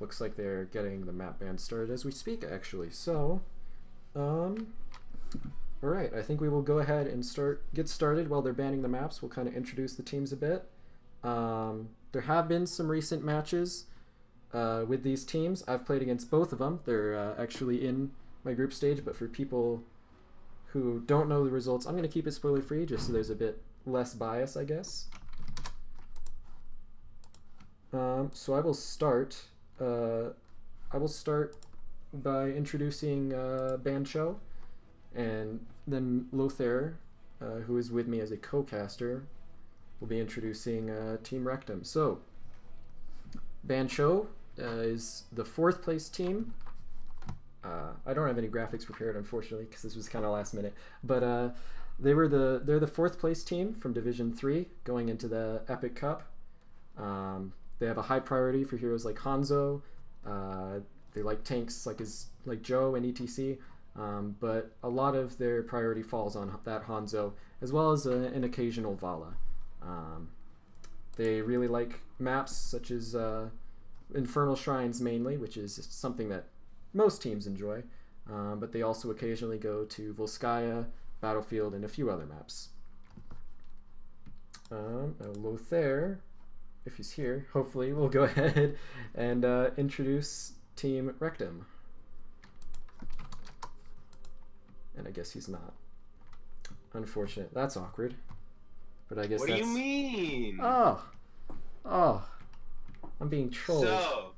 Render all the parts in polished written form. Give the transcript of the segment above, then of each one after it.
Looks like they're getting the map ban started as we speak, actually. So, all right, I think we will go ahead and get started while they're banning the maps. We'll kind of introduce the teams a bit. There have been some recent matches with these teams. I've played against both of them. They're actually in my group stage, but for people who don't know the results, I'm going to keep it spoiler free just so there's a bit less bias, I guess. So I will start. I will start by introducing Ban Cho, and then Lothair, who is with me as a co-caster, will be introducing Team Rekt'Em. So, Ban Cho is the 4th place team. I don't have any graphics prepared, unfortunately, because this was kind of last minute. But they're the 4th place team from Division 3 going into the Epic Cup. They have a high priority for heroes like Hanzo. They like tanks like Joe and etc. But a lot of their priority falls on that Hanzo, as well as an occasional Vala. They really like maps such as Infernal Shrines mainly, which is something that most teams enjoy. But they also occasionally go to Volskaya, Battlefield, and a few other maps. Lothair, if he's here, hopefully we'll go ahead and introduce Team Rekt'Em. And I guess he's not. Unfortunate. That's awkward. But I guess what do you mean? Oh. I'm being trolled. So,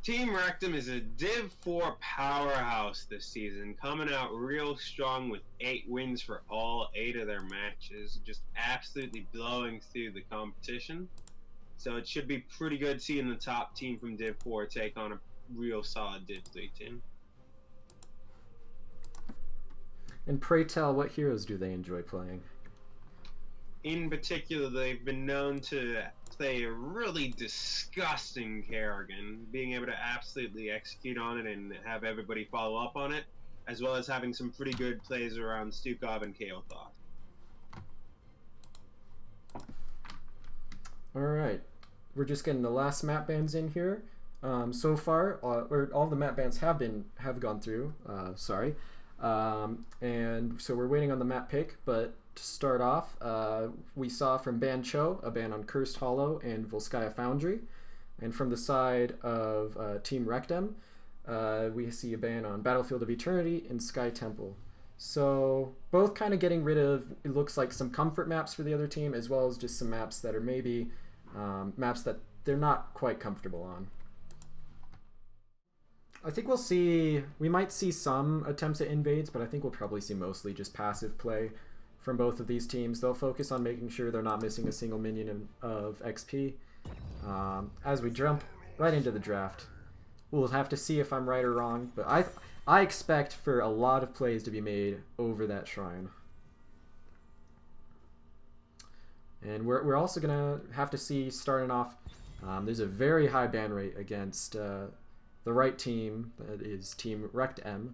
Team Rekt'Em is a Div 4 powerhouse this season, coming out real strong with 8 wins for all 8 of their matches, just absolutely blowing through the competition. So it should be pretty good seeing the top team from Div 4 take on a real solid Div 3 team. And pray tell, what heroes do they enjoy playing? In particular, they've been known to play a really disgusting Kerrigan, being able to absolutely execute on it and have everybody follow up on it, as well as having some pretty good plays around Stukov and Kael'thas. Alright, we're just getting the last map bans in here. So far, all the map bans have gone through, sorry. And so we're waiting on the map pick, but to start off, we saw from Ban Cho a ban on Cursed Hollow and Volskaya Foundry, and from the side of Team Rekt'Em, we see a ban on Battlefield of Eternity and Sky Temple. So both kind of getting rid of, it looks like, some comfort maps for the other team, as well as just some maps that are maybe maps that they're not quite comfortable on. I think we might see some attempts at invades, but I think we'll probably see mostly just passive play from both of these teams. They'll focus on making sure they're not missing a single minion of XP. As we jump right into the draft, we'll have to see if I'm right or wrong, but I expect for a lot of plays to be made over that shrine. And we're also going to have to see, starting off, there's a very high ban rate against the right team, that is Team Rekt'Em.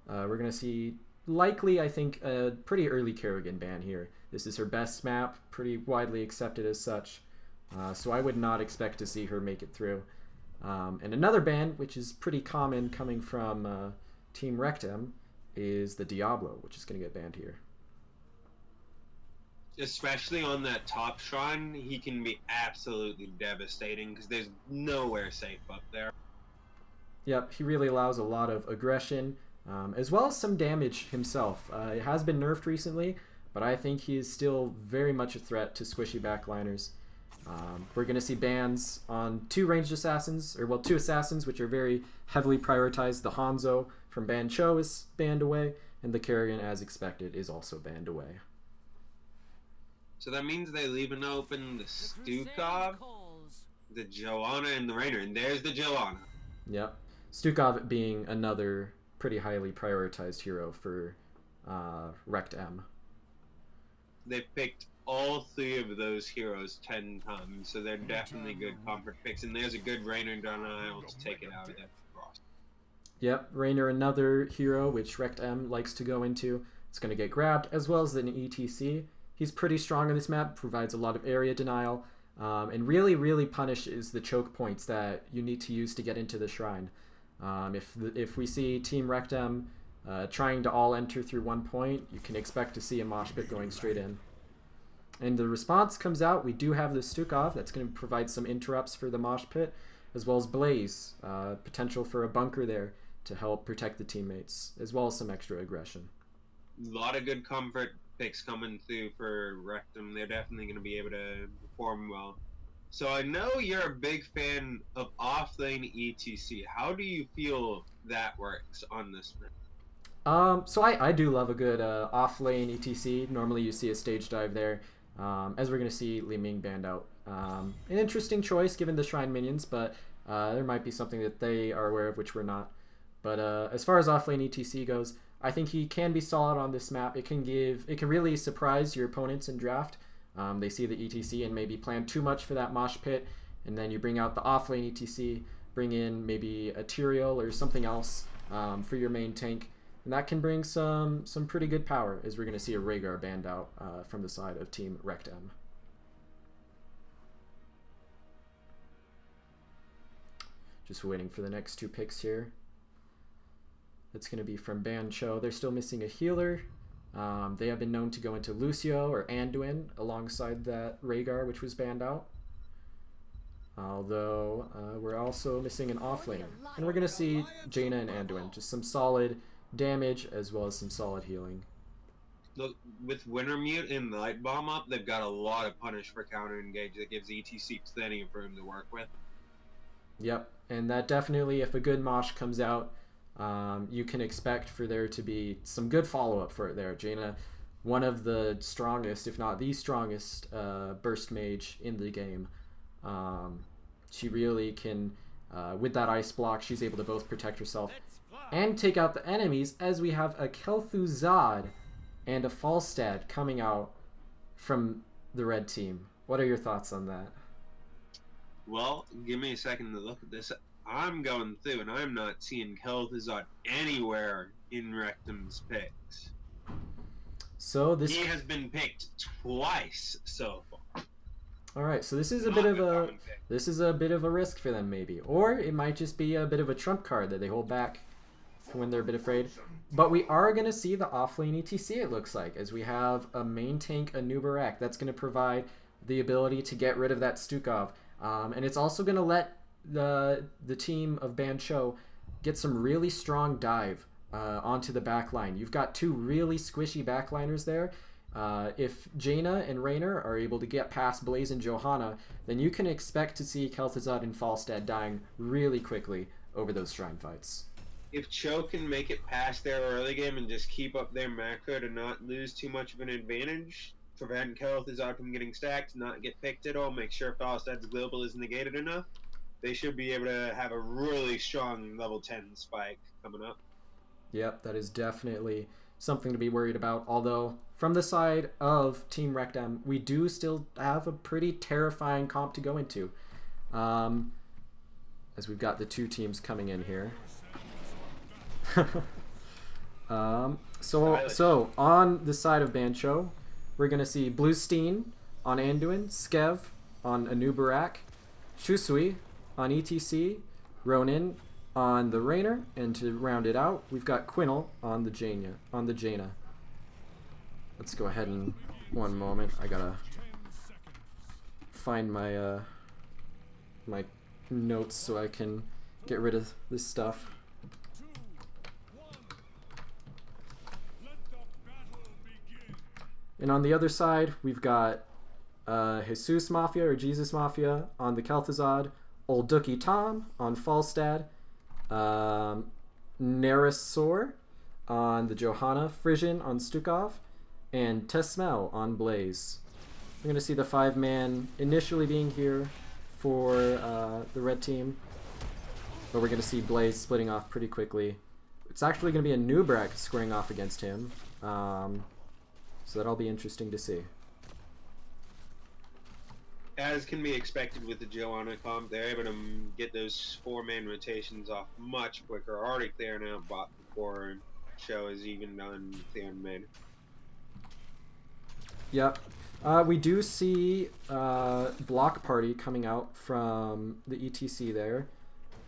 We're going to see, likely, I think, a pretty early Kerrigan ban here. This is her best map, pretty widely accepted as such. So I would not expect to see her make it through. And another ban, which is pretty common coming from Team Rekt'Em, is the Diablo, which is going to get banned here. Especially on that top shrine, he can be absolutely devastating because there's nowhere safe up there. Yep, he really allows a lot of aggression, as well as some damage himself. It has been nerfed recently, but I think he is still very much a threat to squishy backliners. We're going to see bans on 2 ranged assassins, or well, 2 assassins, which are very heavily prioritized. The Hanzo from Ban Cho is banned away, and the Kerrigan, as expected, is also banned away. So that means they leave an open the Stukov, the Joanna, and the Rainer, and there's the Joanna. Yep. Stukov being another pretty highly prioritized hero for Rekt'Em. They picked all 3 of those heroes 10 times, so they're definitely good comfort picks, and there's a good Rainer denial to take it out of that cross. Yep, Rainer, another hero which Rekt'Em likes to go into. It's going to get grabbed, as well as an ETC. He's pretty strong on this map, provides a lot of area denial, and really punishes the choke points that you need to use to get into the shrine. If we see Team Rekt'Em trying to all enter through 1 point, you can expect to see a mosh pit going straight in. And the response comes out. We do have the Stukov that's going to provide some interrupts for the mosh pit, as well as Blaze, potential for a bunker there to help protect the teammates, as well as some extra aggression. A lot of good comfort picks coming through for Rekt'Em. They're definitely going to be able to perform well. So I know you're a big fan of off-lane ETC. How do you feel that works on this map? So I do love a good off-lane ETC. Normally you see a stage dive there, as we're going to see Li Ming banned out. An interesting choice given the Shrine minions, but there might be something that they are aware of which we're not. But as far as off-lane ETC goes, I think he can be solid on this map. It can really surprise your opponents in draft. They see the ETC and maybe plan too much for that mosh pit, and then you bring out the off-lane ETC, bring in maybe a Tyrael or something else for your main tank, and that can bring some pretty good power, as we're going to see a Rhaegar banned out from the side of Team Rekt'Em. Just waiting for the next two picks here. That's going to be from Ban Cho. They're still missing a healer. They have been known to go into Lucio or Anduin alongside that Rhaegar, which was banned out. Although we're also missing an offlaner. And we're going to see Jaina and Anduin. Just some solid damage as well as some solid healing. Look, with Wintermute and Light Bomb up, they've got a lot of punish for counter engage that gives ETC plenty of room to work with. Yep, and that definitely, if a good mosh comes out, you can expect for there to be some good follow-up for it there. Jaina, one of the strongest, if not the strongest, burst mage in the game. She really can, with that ice block, she's able to both protect herself and take out the enemies, as we have a Kel'Thuzad and a Falstad coming out from the red team. What are your thoughts on that? Well, give me a second to look at this. I'm going through, and I'm not seeing Kel'Thuzad anywhere in Rekt'Em's picks. So he has been picked twice so far. All right, so this is a bit of a risk for them, maybe, or it might just be a bit of a trump card that they hold back when they're a bit afraid. But we are going to see the offlane ETC, it looks like, as we have a main tank, a Nubarak, that's going to provide the ability to get rid of that Stukov. And it's also going to let the team of Ban Cho get some really strong dive onto the back line. You've got two really squishy backliners there. If Jaina and Raynor are able to get past Blaze and Johanna, then you can expect to see Kel'Thuzad and Falstad dying really quickly over those shrine fights. If Cho can make it past their early game and just keep up their macro to not lose too much of an advantage, prevent Kel'Thuzad from getting stacked, not get picked at all, make sure Falstad's global is negated enough, they should be able to have a really strong level 10 spike coming up. Yep, that is definitely something to be worried about. Although, from the side of Team Rekt'Em, we do still have a pretty terrifying comp to go into. As we've got the two teams coming in here. So on the side of Ban Cho, we're going to see Bluestein on Anduin, Skev on Anubarak, Shusui on ETC, Ronin on the Raynor, and to round it out, we've got Quinnell on the Jaina. Let's go ahead and one moment. I gotta find my my notes so I can get rid of this stuff. And on the other side, we've got Jesus Mafia or Jesus Mafia on the Kel'Thuzad, Old Dookie Tom on Falstad, Narisor on the Johanna, Frisian on Stukov, and Tesmel on Blaze. We're going to see the 5-man initially being here for the red team, but we're going to see Blaze splitting off pretty quickly. It's actually going to be a Nubarak squaring off against him. So that'll be interesting to see. As can be expected with the Johanna comp, they're able to get those 4-man rotations off much quicker. Already clearing out bot before Cho is even done clearing mid. Yep. We do see Block Party coming out from the ETC there.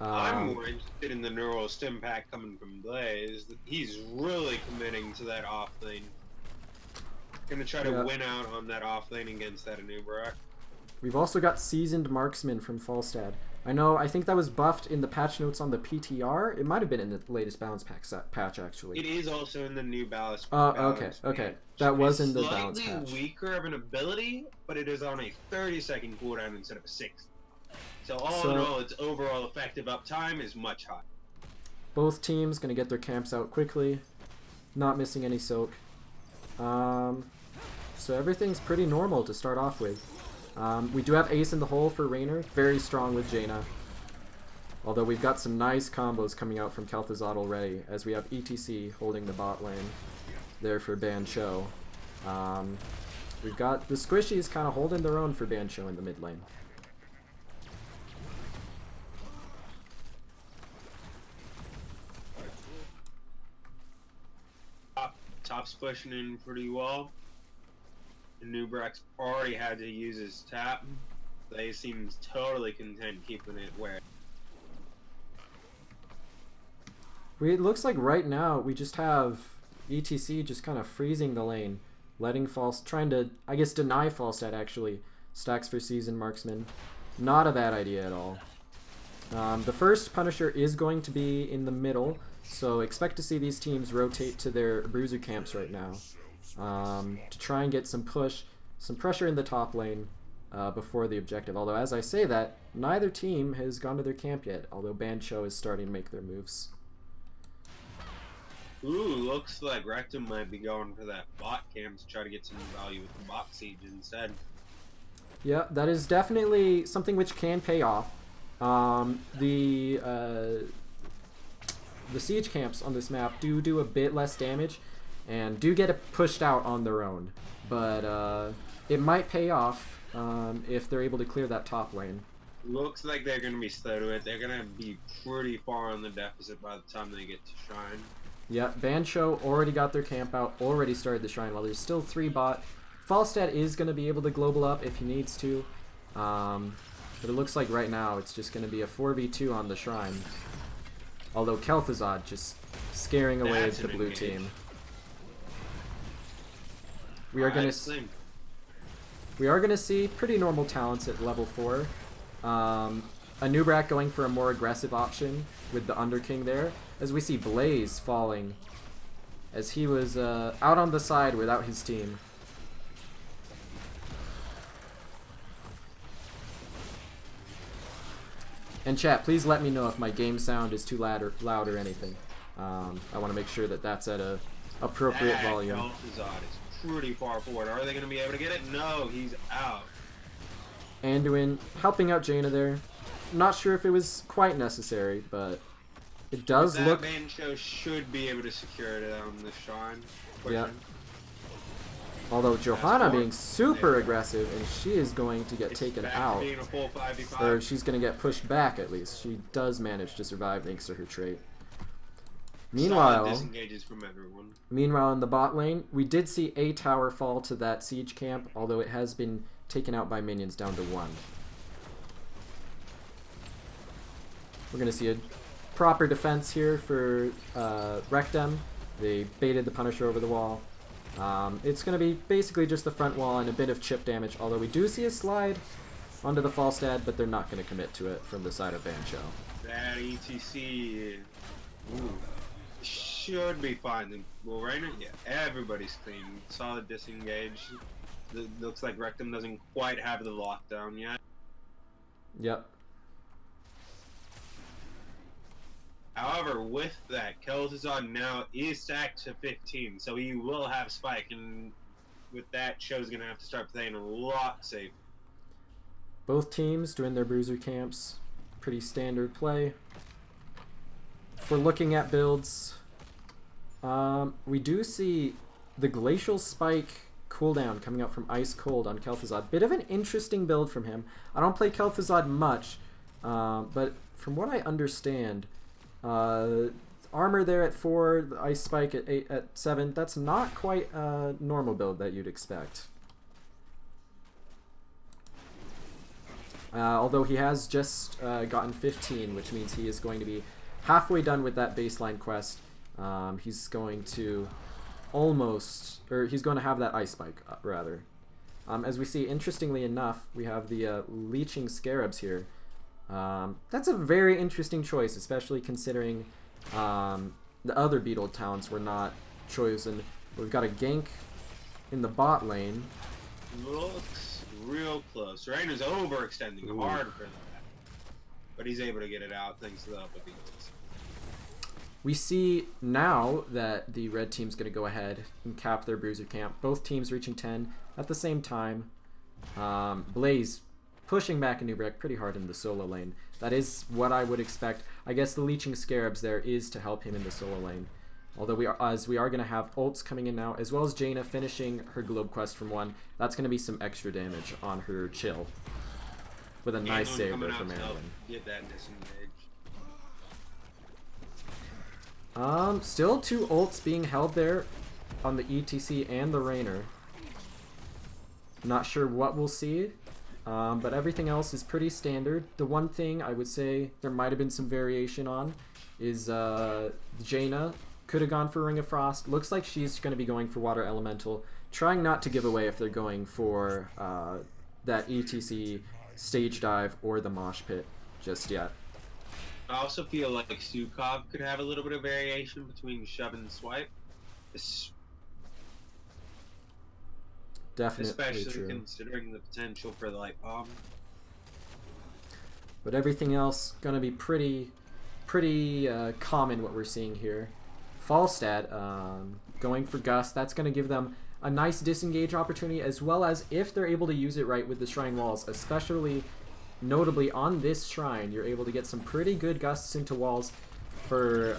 I'm more interested in the Neural Stim Pack coming from Blaze. He's really committing to that off lane. Gonna try to win out on that off lane against that Anubra. We've also got Seasoned Marksman from Falstad. I think that was buffed in the patch notes on the PTR. It might have been in the latest balance patch, actually. It is also in the new balance. Okay. That was in the balance patch. Slightly weaker of an ability, but it is on a 30-second cooldown instead of a 6. So all in all, its overall effective uptime is much higher. Both teams gonna get their camps out quickly, not missing any soak. So everything's pretty normal to start off with. We do have Ace in the hole for Raynor, very strong with Jaina. Although we've got some nice combos coming out from Kel'Thuzad already, as we have ETC holding the bot lane there for Ban Cho. We've got the Squishies kind of holding their own for Ban Cho in the mid lane. Top's pushing in pretty well. Nubrak's already had to use his tap. They seem totally content keeping it where. It looks like right now we just have ETC just kind of freezing the lane, trying to, I guess, deny Falstad actually. Stacks for Seasoned Marksman. Not a bad idea at all. The first Punisher is going to be in the middle, so expect to see these teams rotate to their bruiser camps right now. To try and get some pressure in the top lane before the objective. Although, as I say that, neither team has gone to their camp yet, although Ban Cho is starting to make their moves. Ooh, looks like Rekt'Em might be going for that bot camp to try to get some value with the bot siege instead. Yeah, that is definitely something which can pay off. The siege camps on this map do a bit less damage, and do get pushed out on their own, but it might pay off if they're able to clear that top lane. Looks like they're going to be slow to it. They're going to be pretty far on the deficit by the time they get to Shrine. Yeah, Ban Cho already got their camp out, already started the Shrine, while there's still 3 bot. Falstad is going to be able to global up if he needs to, but it looks like right now it's just going to be a 4v2 on the Shrine. Although Kel'Thuzad just scaring away the blue team. We are gonna see pretty normal talents at level 4. Anubrak going for a more aggressive option with the Underking there, as we see Blaze falling, as he was out on the side without his team. And chat, please let me know if my game sound is too loud or anything. I want to make sure that that's at a appropriate volume. Kel'Thuzad is pretty far forward. Are they going to be able to get it? No, he's out. Anduin helping out Jaina there. Not sure if it was quite necessary, but it does look. Ban Cho should be able to secure it on the Shrine. Yeah. Although Johanna being super aggressive, and she is going to get taken out. Being a full 5v5. Or she's going to get pushed back at least. She does manage to survive thanks to her trait. Meanwhile, disengages from everyone. Meanwhile, in the bot lane, we did see a tower fall to that siege camp, although it has been taken out by minions down to 1. We're going to see a proper defense here for Rekt'Em. They baited the Punisher over the wall. It's going to be basically just the front wall and a bit of chip damage, although we do see a slide onto the Falstad, but they're not going to commit to it from the side of Ban Cho. That ETC should be fine. Well, right now, yeah, everybody's clean. Solid disengage. Looks like Rekt'Em doesn't quite have the lockdown yet. Yep. However, with that, Kel'Thuzad now is stacked to 15, so he will have Spike, and with that, Cho's going to have to start playing a lot safer. Both teams doing their bruiser camps. Pretty standard play. If we're looking at builds, we do see the Glacial Spike cooldown coming out from Ice Cold on Kel'Thuzad. Bit of an interesting build from him. I don't play Kel'Thuzad much, but from what I understand, armor there at 4, the Ice Spike at 7, that's not quite a normal build that you'd expect. Although he has just gotten 15, which means he is going to be halfway done with that baseline quest. He's going to he's going to have that ice spike, rather. As we see, interestingly enough, we have the leeching scarabs here. That's a very interesting choice, especially considering the other beetle talents were not chosen. We've got a gank in the bot lane. Looks real close. Rainer's overextending hard for that. But he's able to get it out thanks to the upper beetles. We see now that the red team's going to go ahead and cap their bruiser camp. Both teams reaching 10 at the same time. Blaze pushing back a Nubrek pretty hard in the solo lane. That is what I would expect. I guess the leeching scarabs there is to help him in the solo lane. Although we are going to have ults coming in now, as well as Jaina finishing her globe quest from 1. That's going to be some extra damage on her chill. With a nice save there for Marilyn. Get that disengage. Still 2 ults being held there on the ETC and the Rainer. Not sure what we'll see, but everything else is pretty standard. The one thing I would say there might have been some variation on is Jaina could have gone for Ring of Frost. Looks like she's going to be going for Water Elemental, trying not to give away if they're going for that ETC stage dive or the mosh pit just yet. I also feel like Sukov could have a little bit of variation between shove and swipe. Definitely especially true. Considering the potential for the light bomb. But everything else going to be pretty common what we're seeing here. Falstad going for Gust. That's going to give them a nice disengage opportunity, as well as if they're able to use it right with the Shrine Walls, especially notably on this shrine, you're able to get some pretty good gusts into walls for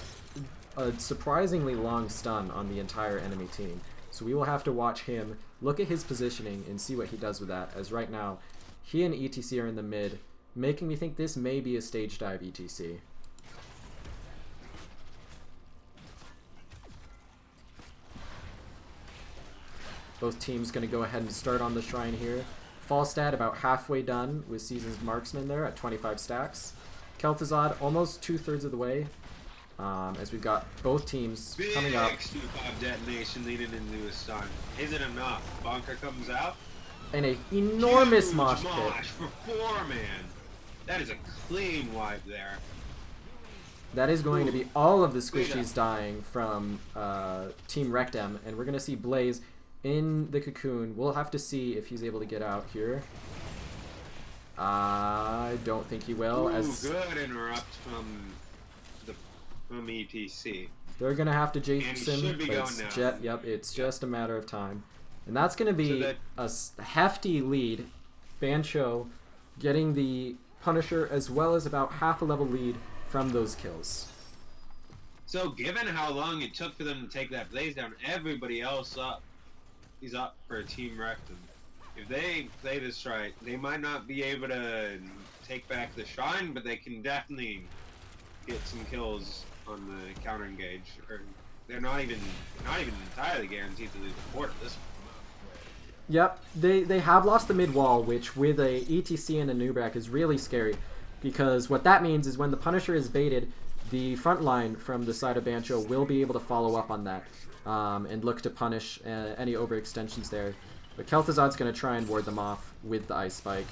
a surprisingly long stun on the entire enemy team. So we will have to watch him, look at his positioning, and see what he does with that, as right now he and ETC are in the mid, making me think this may be a stage dive ETC. Both teams going to go ahead and start on the shrine here. Falstad about halfway done with Season's Marksman there at 25 stacks. Kel'Thuzad almost 2/3 of the way. As we've got both teams coming up. Big Q5 detonation leading into a stun. Is it enough? Bunker comes out. And a enormous Huge mosh pit. for 4-man. That is a clean wipe there. That is going to be all of the squishies dying from Team Rekt'Em, and we're going to see Blaze in the cocoon. We'll have to see if he's able to get out here. I don't think he will. Good interrupt from ETC. They're gonna have to Jace him, be but going it's now. it's just a matter of time, and that's gonna be a hefty lead. Ban Cho getting the Punisher as well as about half a level lead from those kills. So given how long it took for them to take that Blaze down, everybody else is up for Team Rekt'Em. If they play this right, they might not be able to take back the shrine, but they can definitely get some kills on the counter engage. Or they're not even entirely guaranteed to lose the fort at this point. Yep, they have lost the mid wall, which with a ETC and a Nubrak is really scary, because what that means is when the Punisher is baited, the front line from the side of Ban Cho will be able to follow up on that and look to punish any overextensions there. But Kel'Thuzad's going to try and ward them off with the Ice Spike.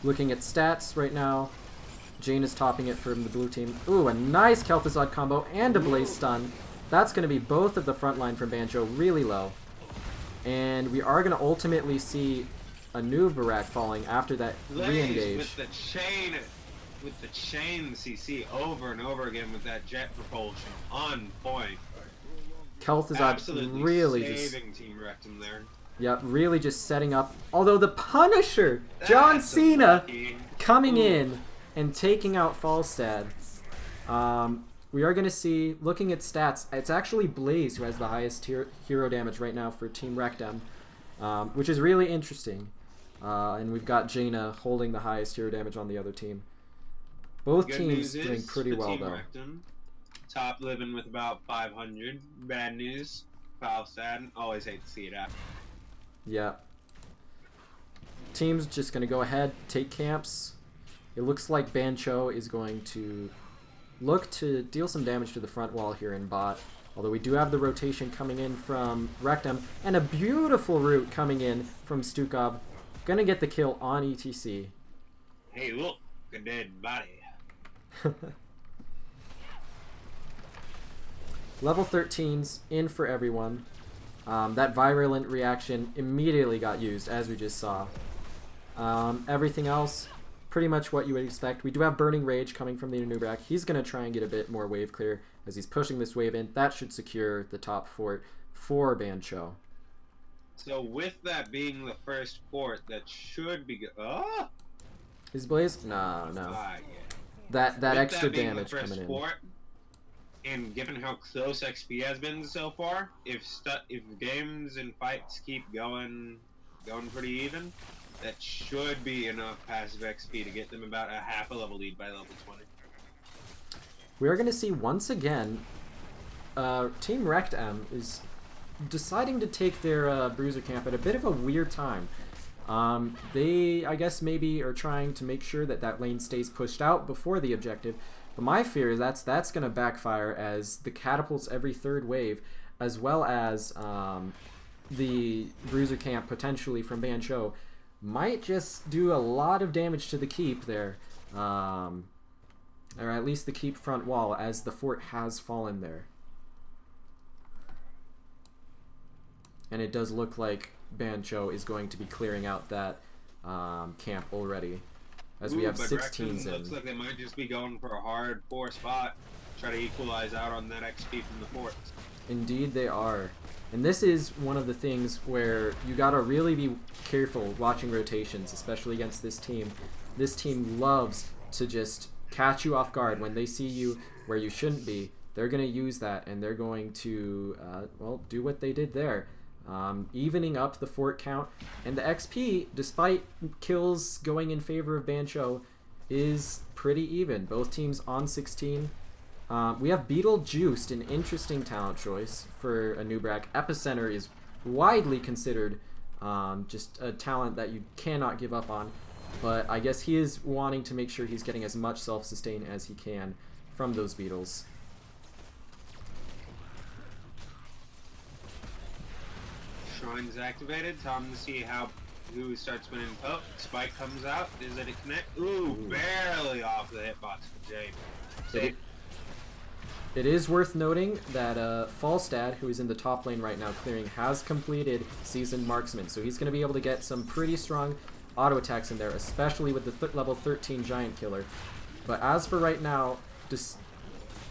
Looking at stats right now, Jane is topping it from the blue team. Ooh, a nice Kel'Thuzad combo and a Blaze stun. That's going to be both of the front line from Ban Cho really low. And we are going to ultimately see a new Barak falling after that re-engage. With the chain CC over and over again with that jet propulsion on point. Kel'Thuzad really saving Team Rekt'Em there. Yep, really just setting up. Although the Punisher, John Cena, coming in and taking out Falstad. We are going to see, looking at stats, it's actually Blaze who has the highest hero damage right now for Team Rekt'Em, which is really interesting. And we've got Jaina holding the highest hero damage on the other team. Both teams doing pretty well, though. Rekt'Em, top living with about 500. Bad news, Foul sad. Always hate to see it happen. Yeah. Team's just going to go ahead, take camps. It looks like Ban Cho is going to look to deal some damage to the front wall here in bot. Although we do have the rotation coming in from Rekt'Em, and a beautiful route coming in from Stukov. Gonna get the kill on ETC. Hey, look, a dead body. Level 13's in for everyone. That virulent reaction immediately got used, as we just saw. Everything else, pretty much what you would expect. We do have Burning Rage coming from the Anubrak. He's going to try and get a bit more wave clear as he's pushing this wave in. That should secure the top fort for Ban Cho. So with that being the first fort, that should be good. Oh! His Blaze? No. Yeah. That With extra that being damage the first coming in. fort, and given how close XP has been so far, if games and fights keep going pretty even, that should be enough passive XP to get them about a half a level lead by level 20. We are going to see once again, Team Rekt'Em is deciding to take their bruiser camp at a bit of a weird time. They, I guess, maybe are trying to make sure that that lane stays pushed out before the objective. But my fear is that's going to backfire as the catapults every third wave, as well as the bruiser camp potentially from Ban Cho, might just do a lot of damage to the keep there. Or at least the keep front wall, as the fort has fallen there. And it does look like Ban Cho is going to be clearing out that camp already, as we have 16s in. Looks like they might just be going for a hard 4 spot, try to equalize out on that XP from the forts. Indeed they are. And this is one of the things where you gotta really be careful watching rotations, especially against this team. This team loves to just catch you off guard when they see you where you shouldn't be. They're gonna use that, and they're going to, well, do what they did there. Evening up the fort count, and the XP, despite kills going in favor of Ban Cho, is pretty even. Both teams on 16. We have Beetlejuiced, an interesting talent choice for a Nubrak. Epicenter is widely considered just a talent that you cannot give up on, but I guess he is wanting to make sure he's getting as much self-sustain as he can from those beetles. Shrine's activated. Time to see who starts winning poke. Spike comes out. Does it connect? Ooh, barely off the hitbox for Jade. Safe. It is worth noting that Falstad, who is in the top lane right now clearing, has completed Seasoned Marksman, so he's going to be able to get some pretty strong auto attacks in there, especially with the level 13 Giant Killer. But as for right now, despite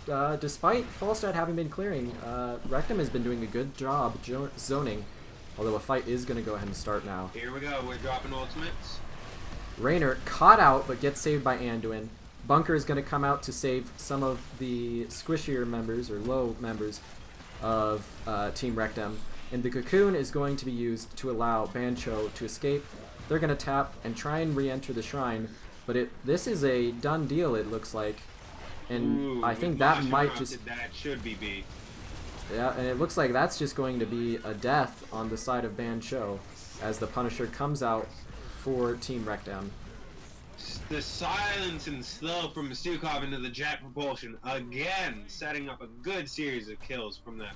Falstad having been clearing, Rekt'Em has been doing a good job zoning. Although a fight is going to go ahead and start now. Here we go. We're dropping ultimates. Raynor caught out, but gets saved by Anduin. Bunker is going to come out to save some of the squishier members, or low members, of Team Rekt'Em. And the Cocoon is going to be used to allow Ban Cho to escape. They're going to tap and try and re-enter the shrine. But this is a done deal, it looks like. And Ooh, I think that might That should be B. Yeah, and it looks like that's just going to be a death on the side of Ban Cho as the Punisher comes out for Team Rekt'Em. The silence and slow from Stukov into the jet propulsion, again setting up a good series of kills from that.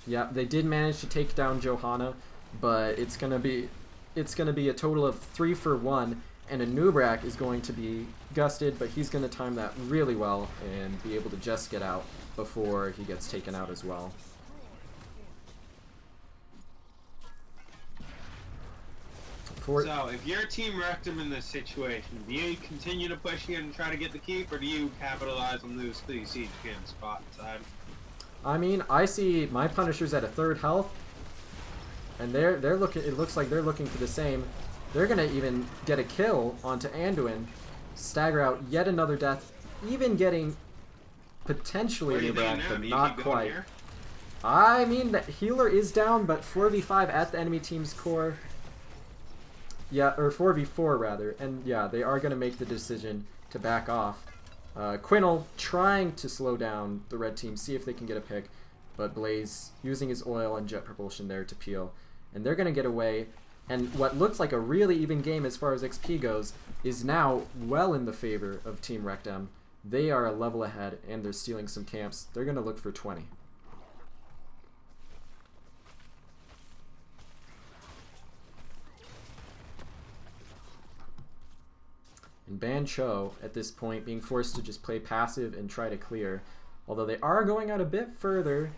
Yeah, they did manage to take down Johanna, but it's gonna be a total of 3 for 1, and Anubrak is going to be gusted, but he's gonna time that really well and be able to just get out before he gets taken out as well. So, if you're Team Rekt'Em in this situation, do you continue to push in and try to get the keep, or do you capitalize on those 3 siege camp spot inside? I mean, I see my Punishers at a 3rd health, and they're looking. It looks like they're looking for the same. They're gonna even get a kill onto Anduin, stagger out yet another death, even getting potentially Anubrak, but not quite. I mean, the healer is down, but 4v5 at the enemy team's core. Yeah, or 4v4 rather, and yeah, they are going to make the decision to back off. Quinnell trying to slow down the red team, see if they can get a pick, but Blaze using his oil and jet propulsion there to peel. And they're going to get away. And what looks like a really even game as far as XP goes is now well in the favor of Team Rekt'Em. They are a level ahead, and they're stealing some camps. They're going to look for 20. And Ban Cho, at this point, being forced to just play passive and try to clear. Although they are going out a bit further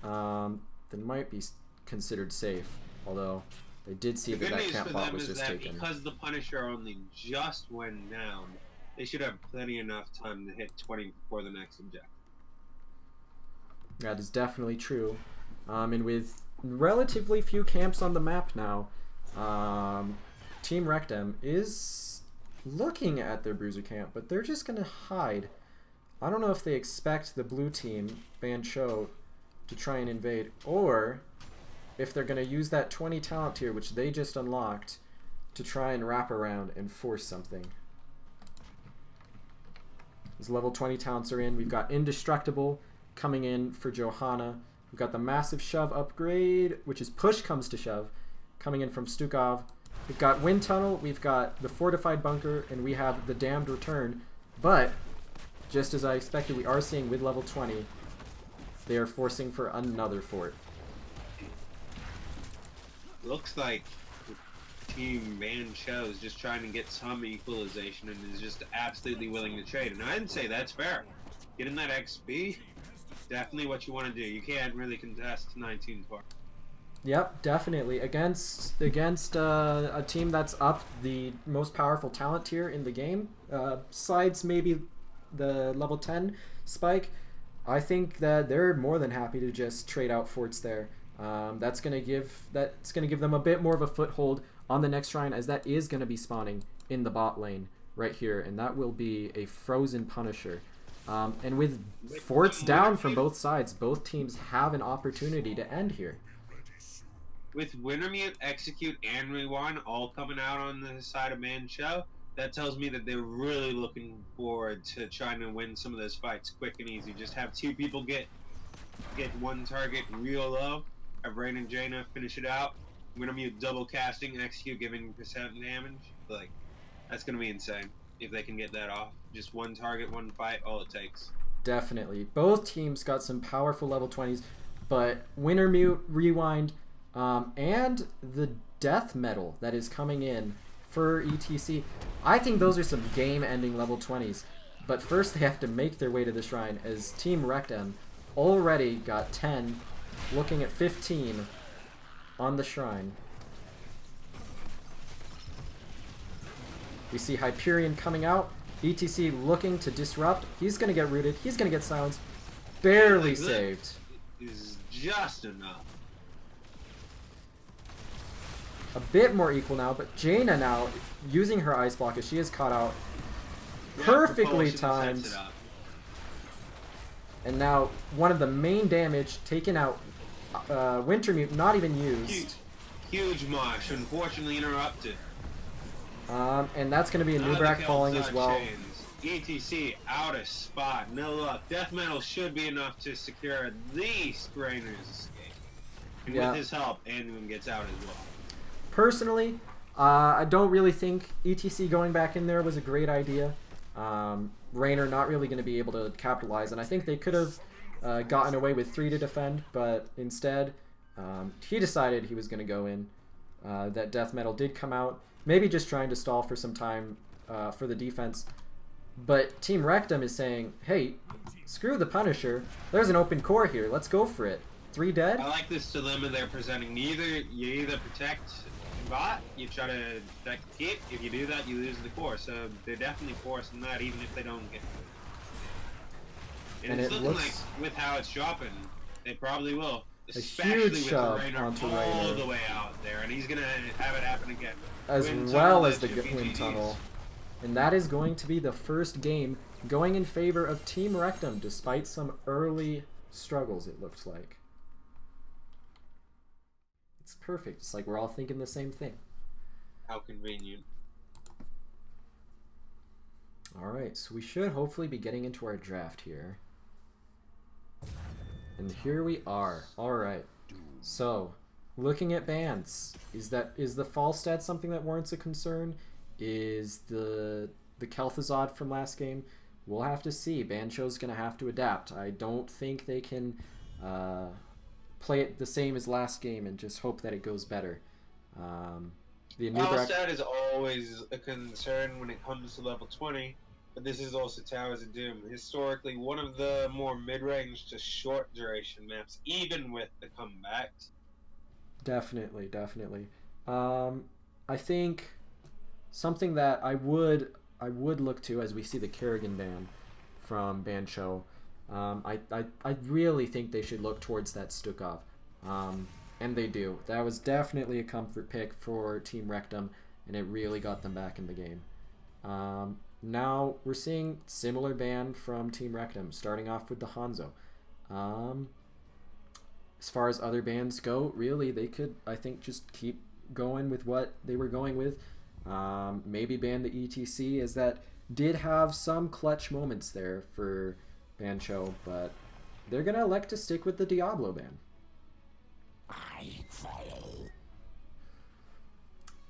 than might be considered safe. Although they did see that that camp bot was just taken. Because the Punisher only just went down, they should have plenty enough time to hit 20 before the next objective. That is definitely true. And with relatively few camps on the map now, Team Rekt'Em is looking at their bruiser camp, but they're just going to hide. I don't know if they expect the blue team, Ban Cho, to try and invade, or if they're going to use that 20 talent tier, which they just unlocked, to try and wrap around and force something. These level 20 talents are in. We've got Indestructible coming in for Johanna. We've got the Massive Shove upgrade, which is Push Comes to Shove, coming in from Stukov. We've got Wind Tunnel, we've got the Fortified Bunker, and we have the Damned Return. But, just as I expected, we are seeing with level 20, they are forcing for another fort. Looks like Team Ban Cho is just trying to get some equalization and is just absolutely willing to trade. And I'd say that's fair. Getting that XP, definitely what you want to do. You can't really contest 19 for. Yep, definitely. Against a team that's up the most powerful talent tier in the game, besides maybe the level 10 spike, I think that they're more than happy to just trade out forts there. That's gonna give them a bit more of a foothold on the next shrine, as that is gonna be spawning in the bot lane right here, and that will be a frozen Punisher. And with forts down from both sides, both teams have an opportunity to end here. With Wintermute, Execute, and Rewind all coming out on the side of Ban Cho, that tells me that they're really looking forward to trying to win some of those fights quick and easy. Just have two people get one target real low, have Rain and Jaina finish it out. Wintermute double casting, Execute giving percent damage. Like, that's going to be insane if they can get that off. Just one target, one fight, all it takes. Definitely. Both teams got some powerful level 20s, but Wintermute, Rewind, and the death metal that is coming in for ETC. I think those are some game-ending level 20s. But first they have to make their way to the shrine, as Team Rekt'Em already got 10, looking at 15 on the shrine. We see Hyperion coming out. ETC looking to disrupt. He's going to get rooted. He's going to get silenced. Barely saved. Is just enough. A bit more equal now, but Jaina now using her ice block as she is caught out. Perfectly timed. And now one of the main damage taken out. Wintermute not even used. Huge mosh, unfortunately interrupted. And that's going to be a Nubrak falling as well. Chains. ETC out of spot, no luck. Death metal should be enough to secure at least Rainer's escape. And with his help, Anduin gets out as well. Personally, I don't really think ETC going back in there was a great idea. Rainer not really going to be able to capitalize, and I think they could have gotten away with 3 to defend, but instead he decided he was going to go in. That death metal did come out, maybe just trying to stall for some time for the defense. But Team Rekt'Em is saying, hey, screw the Punisher. There's an open core here. Let's go for it. 3 dead? I like this dilemma they're presenting. You either protect bot, you try to protect the keep. If you do that, you lose the core. So they're definitely forcing that, even if they don't get it. And it's looking like, with how it's dropping, they probably will. Especially with the Rainer all the way out there. And he's going to have it happen again. As well as the Wind Tunnel. And that is going to be the first game going in favor of Team Rekt'Em, despite some early struggles, it looks like. It's perfect. It's like we're all thinking the same thing. How convenient. Alright, so we should hopefully be getting into our draft here. And here we are. Alright. So, looking at bans, is the Falstad something that warrants a concern? Is the Kel'Thuzad from last game? We'll have to see. Ban Cho's going to have to adapt. I don't think they can play it the same as last game and just hope that it goes better. Falstad is always a concern when it comes to level 20, but this is also Towers of Doom. Historically, one of the more mid-range to short duration maps, even with the comebacks. Definitely, definitely. I think something that I would look to as we see the Kerrigan ban from Ban Cho. I really think they should look towards that Stukov. And they do. That was definitely a comfort pick for Team Rekt'Em, and it really got them back in the game. Now we're seeing similar ban from Team Rekt'Em, starting off with the Hanzo. As far as other bans go, really, they could, I think, just keep going with what they were going with. Maybe ban the ETC, as that did have some clutch moments there for Ban Cho, but they're going to elect to stick with the Diablo ban. I follow.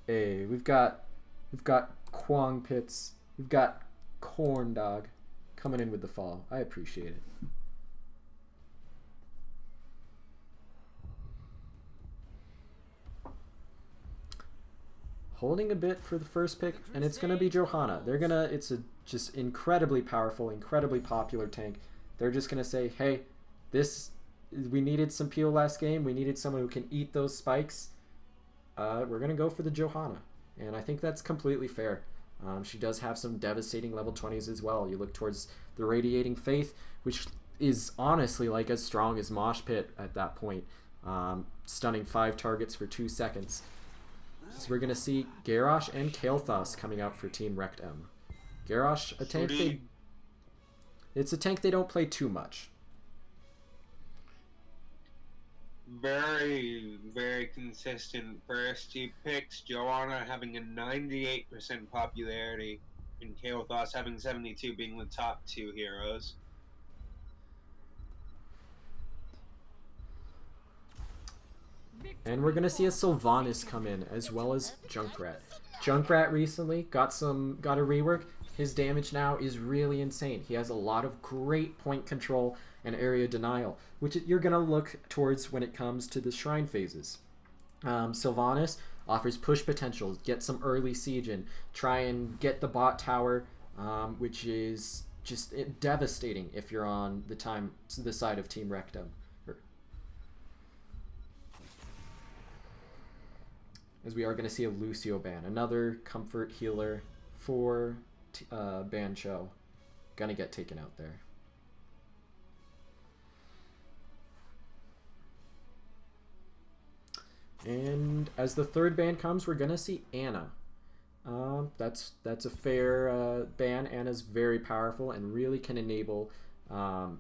Hey, we've got Quang Pits, we've got Corn Dog coming in with the fall. I appreciate it. Holding a bit for the first pick, and it's gonna be Johanna. It's a just incredibly powerful, incredibly popular tank. They're just gonna say, hey, we needed some peel last game. We needed someone who can eat those spikes. We're gonna go for the Johanna, and I think that's completely fair. She does have some devastating level 20s as well. You look towards the Radiating Faith, which is honestly like as strong as Mosh Pit at that point. Stunning 5 targets for 2 seconds. So we're gonna see Garrosh and Kael'thas coming out for Team Rekt'Em. Garrosh, a tank it's a tank they don't play too much. Very, very consistent first 2 picks. Joanna having a 98% popularity, and Kael'thas having 72, being the top 2 heroes. And we're gonna see a Sylvanas come in, as well as Junkrat. Junkrat recently got a rework. His damage now is really insane. He has a lot of great point control and area denial, which you're gonna look towards when it comes to the shrine phases. Sylvanas offers push potential, get some early siege in, try and get the bot tower, which is just devastating if you're on the side of Team Rekt'Em. As we are going to see a Lucio ban, another comfort healer for Ban Cho. Gonna get taken out there. And as the third ban comes, we're gonna see Anna. That's a fair ban. Anna's very powerful and really can enable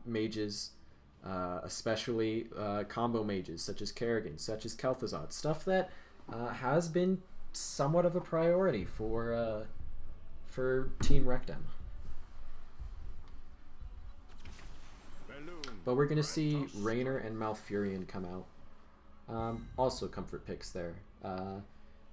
mages, especially combo mages such as Kerrigan, such as Kel'Thuzad, stuff that has been somewhat of a priority for Team Rekt'Em. But we're going to see Raynor and Malfurion come out. Also comfort picks there.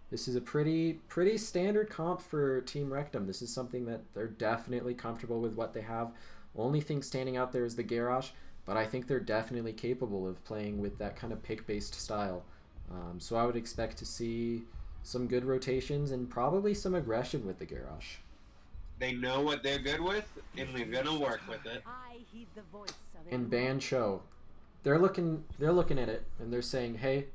This is a pretty standard comp for Team Rekt'Em. This is something that they're definitely comfortable with what they have. Only thing standing out there is the Garrosh, but I think they're definitely capable of playing with that kind of pick-based style. So I would expect to see some good rotations and probably some aggression with the Garrosh. They know what they're good with, and they're gonna work with it. And Ban Cho, they're looking at it and they're saying, hey,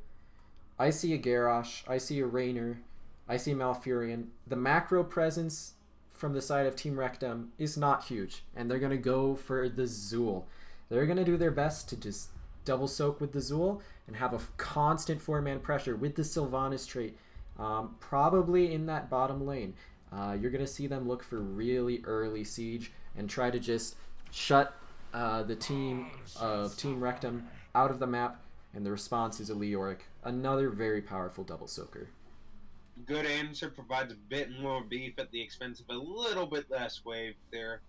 I see a Garrosh, I see a Raynor, I see Malfurion. The macro presence from the side of Team Rekt'Em is not huge, and they're gonna go for the Zool. They're gonna do their best to just double soak with the Zool and have a constant 4-man pressure with the Sylvanas trait, probably in that bottom lane. You're going to see them look for really early siege and try to just shut the team of Team Rekt'Em out of the map, and the response is a Leoric, another very powerful double soaker. Good answer, provides a bit more beef at the expense of a little bit less wave there.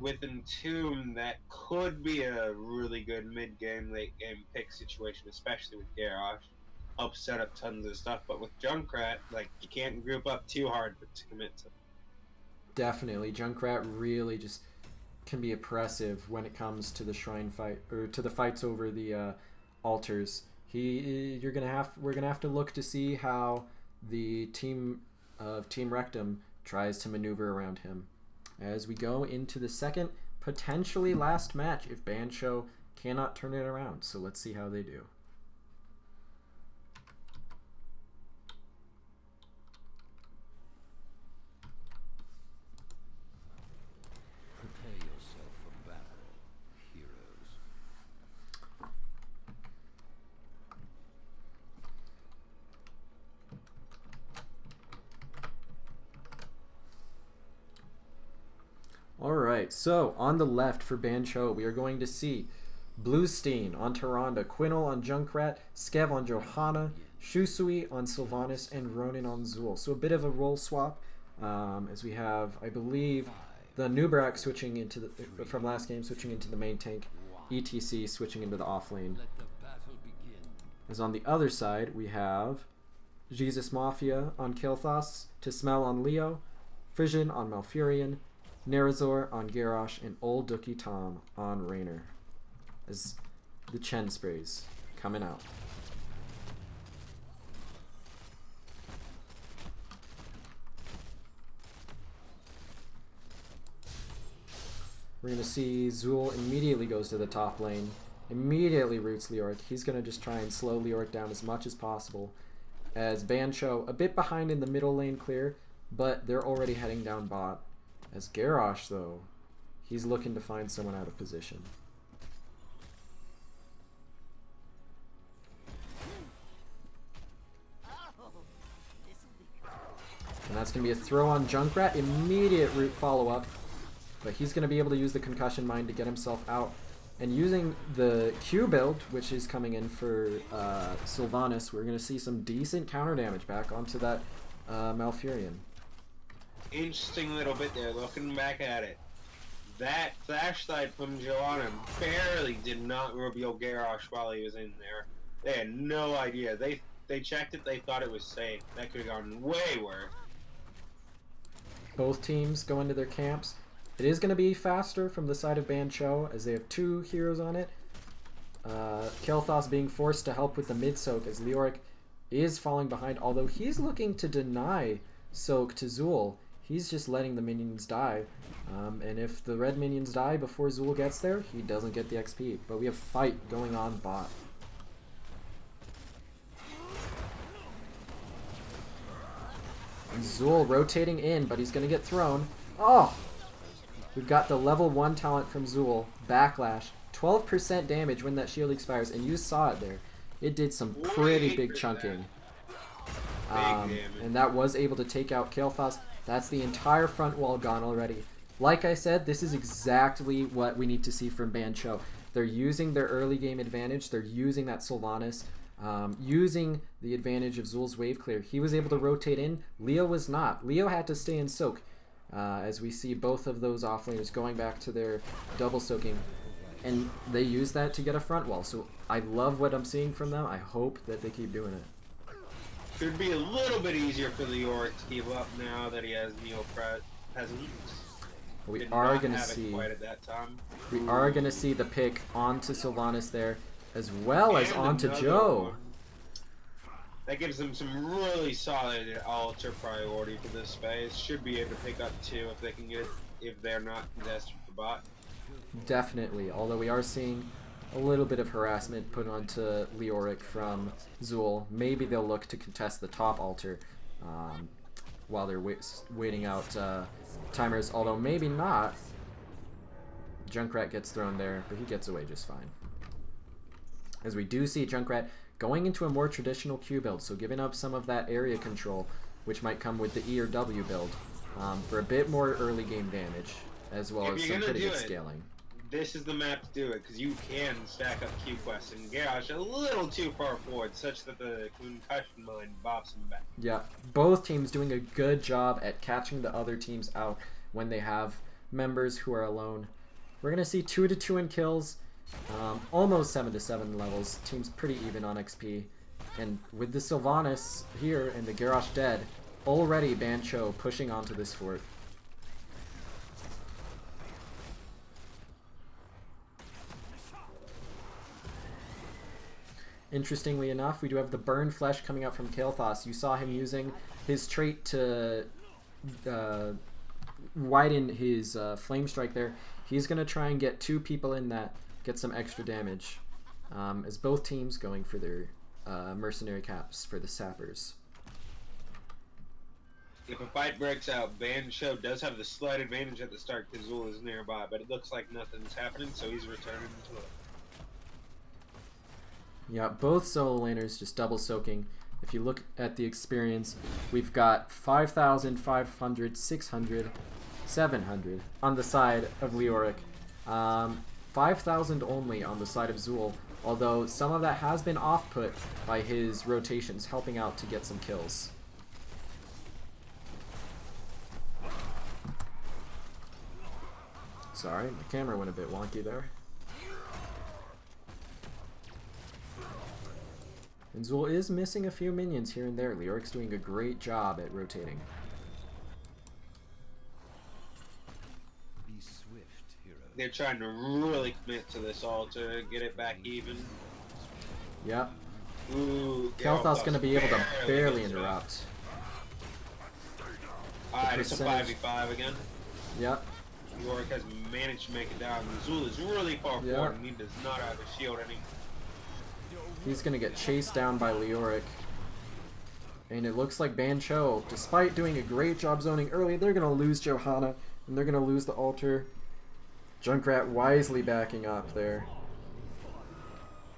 with Entomb, that could be a really good mid-game, late-game pick situation, especially with Garrosh. Help set up tons of stuff, but with Junkrat, like, you can't group up too hard to commit to. Definitely, Junkrat really just can be oppressive when it comes to the shrine fight or to the fights over the altars. We're gonna have to look to see how the team of Team Rekt'Em tries to maneuver around him as we go into the second, potentially last match if Ban Cho cannot turn it around. So let's see how they do. Prepare yourself for battle, heroes. Alright, so on the left for Ban Cho, we are going to see Bluestein on Tyrande, Quinel on Junkrat, Skev on Johanna, Shusui on Sylvanas, and Ronin on Zul. So a bit of a role swap as we have, I believe, the Nubrak switching into the, from last game, switching into the main tank, ETC switching into the off lane. Let the battle begin. As on the other side, we have Jesus Mafia on Kilthos, Tismel on Leo, Frisian on Malfurion, Nerazor on Garrosh, and Old Dookie Tom on Raynor. As the Chen sprays coming out. We're going to see Zul immediately goes to the top lane, immediately roots Leoric. He's going to just try and slow Leoric down as much as possible. As Ban Cho a bit behind in the middle lane clear, but they're already heading down bot. As Garrosh, though, he's looking to find someone out of position. And that's going to be a throw on Junkrat, immediate root follow-up. But he's going to be able to use the Concussion Mine to get himself out. And using the Q build, which is coming in for Sylvanas, we're going to see some decent counter damage back onto that Malfurion. Interesting little bit there, looking back at it. That flash side from Joanna barely did not reveal Garrosh while he was in there. They had no idea. They checked it, they thought it was safe. That could have gone way worse. Both teams go into their camps. It is going to be faster from the side of Ban Cho as they have two heroes on it. Kel'Thas being forced to help with the mid soak as Leoric is falling behind, although he's looking to deny soak to Zul. He's just letting the minions die. And if the red minions die before Zul gets there, he doesn't get the XP. But we have fight going on bot. And Zul rotating in, but he's going to get thrown. Oh! We've got the level 1 talent from Zul. Backlash. 12% damage when that shield expires, and you saw it there. It did some pretty big chunking. And that was able to take out Kel'Thas. That's the entire front wall gone already. Like I said, this is exactly what we need to see from Ban Cho. They're using their early game advantage. They're using that Sylvanas. Using the advantage of Zul's wave clear. He was able to rotate in. Leo was not. Leo had to stay in soak. As we see both of those offlaners going back to their double soaking. And they use that to get a front wall. So I love what I'm seeing from them. I hope that they keep doing it. Should be a little bit easier for Leoric to keep up now that he has Neo-Peasants. We are going to see. Quite at that time. We are going to see the pick onto Sylvanas there, as well as onto Joe. One. That gives them some really solid altar priority for this phase. Should be able to pick up 2 if they can get it, if they're not desperate for bot. Definitely, although we are seeing a little bit of harassment put onto Leoric from Zul. Maybe they'll look to contest the top altar while they're waiting out timers, although maybe not. Junkrat gets thrown there, but he gets away just fine. As we do see Junkrat going into a more traditional Q build, so giving up some of that area control, which might come with the E or W build, for a bit more early game damage, as well as some pretty good scaling. This is the map to do it, because you can stack up Q quests, and Garrosh a little too far forward, such that the Concussion Mine bops him back. Yeah, both teams doing a good job at catching the other teams out when they have members who are alone. We're going to see 2-2 in kills, almost 7-7 levels. Team's pretty even on XP. And with the Sylvanas here and the Garrosh dead, already Ban Cho pushing onto this fort. Interestingly enough, we do have the burn flesh coming out from Kael'thas. You saw him using his trait to widen his flame strike there. He's going to try and get 2 people in that, get some extra damage. As both teams going for their mercenary caps for the sappers. If a fight breaks out, Ban Cho does have the slight advantage at the start because Zul is nearby, but it looks like nothing's happening, so he's returning to it. Yeah, both solo laners just double soaking. If you look at the experience, we've got 5,000, 500, 600, 700 on the side of Leoric. 5,000 only on the side of Zul, although some of that has been off-put by his rotations, helping out to get some kills. Sorry, my camera went a bit wonky there. And Zul is missing a few minions here and there. Leoric's doing a great job at rotating. Be swift, hero. They're trying to really commit to this altar, get it back even. Yep. Ooh, Kael'thas going to be able to barely gets interrupt. Alright, it's a percentage. 5v5 again. Yep. Leoric has managed to make it down. Zul is really far Yeah. forward and he does not have a shield anymore. He's going to get chased down by Leoric. And it looks like Ban Cho, despite doing a great job zoning early, they're going to lose Johanna. And they're going to lose the altar. Junkrat wisely backing up there.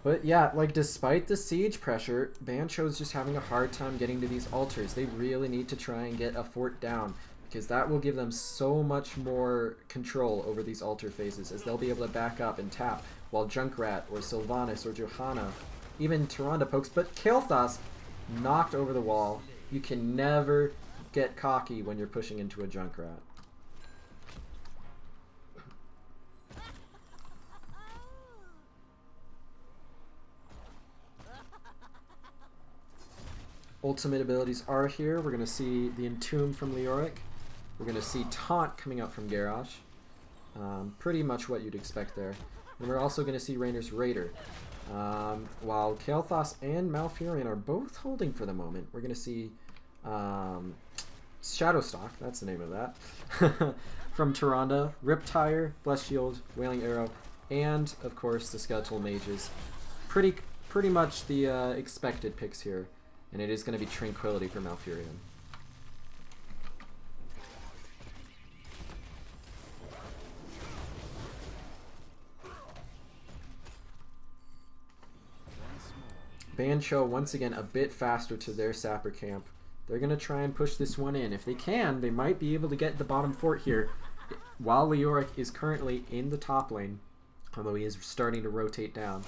But yeah, like despite the siege pressure, Ban Cho's just having a hard time getting to these altars. They really need to try and get a fort down, because that will give them so much more control over these altar phases, as they'll be able to back up and tap, while Junkrat or Sylvanas or Johanna, even Tyrande pokes. But Kael'thas knocked over the wall. You can never get cocky when you're pushing into a Junkrat. Ultimate abilities are here. We're going to see the Entomb from Leoric. We're going to see Taunt coming out from Garrosh. Pretty much what you'd expect there. And we're also going to see Rainer's Raider. While Kael'thas and Malfurion are both holding for the moment, we're going to see Shadowstalk, that's the name of that, from Tyrande, Riptire, Blessed Shield, Wailing Arrow, and, of course, the Skeletal Mages. Pretty much the expected picks here. And it is going to be Tranquility for Malfurion. Ban Cho once again a bit faster to their sapper camp. They're going to try and push this one in. If they can, they might be able to get the bottom fort here, while Leoric is currently in the top lane, although he is starting to rotate down.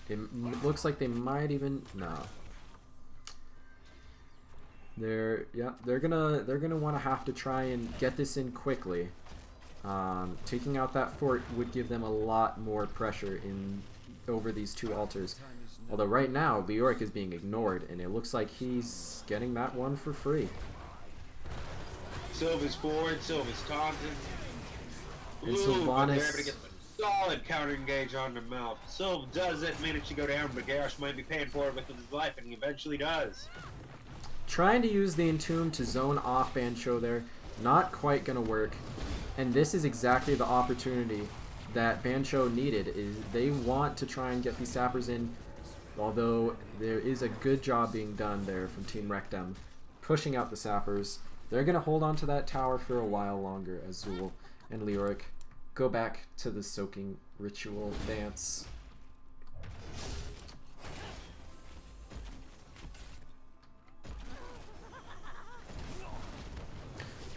It looks like they might even... no. They're gonna want to have to try and get this in quickly. Taking out that fort would give them a lot more pressure over these two altars. Although right now Leoric is being ignored, and it looks like he's getting that one for free. Sylva's forward, Sylva's taunted. And Ooh, Sylvanas- but they're able to get a solid counter engage on the mouth. Sylv doesn't manage to go down, but Garrosh might be paying for it with his life, and he eventually does. Trying to use the Entomb to zone off Ban Cho there, not quite gonna work. And this is exactly the opportunity that Ban Cho needed. Is they want to try and get these sappers in, although there is a good job being done there from Team Rekt'Em, pushing out the sappers. They're gonna hold on to that tower for a while longer as Zul and Leoric go back to the soaking ritual dance.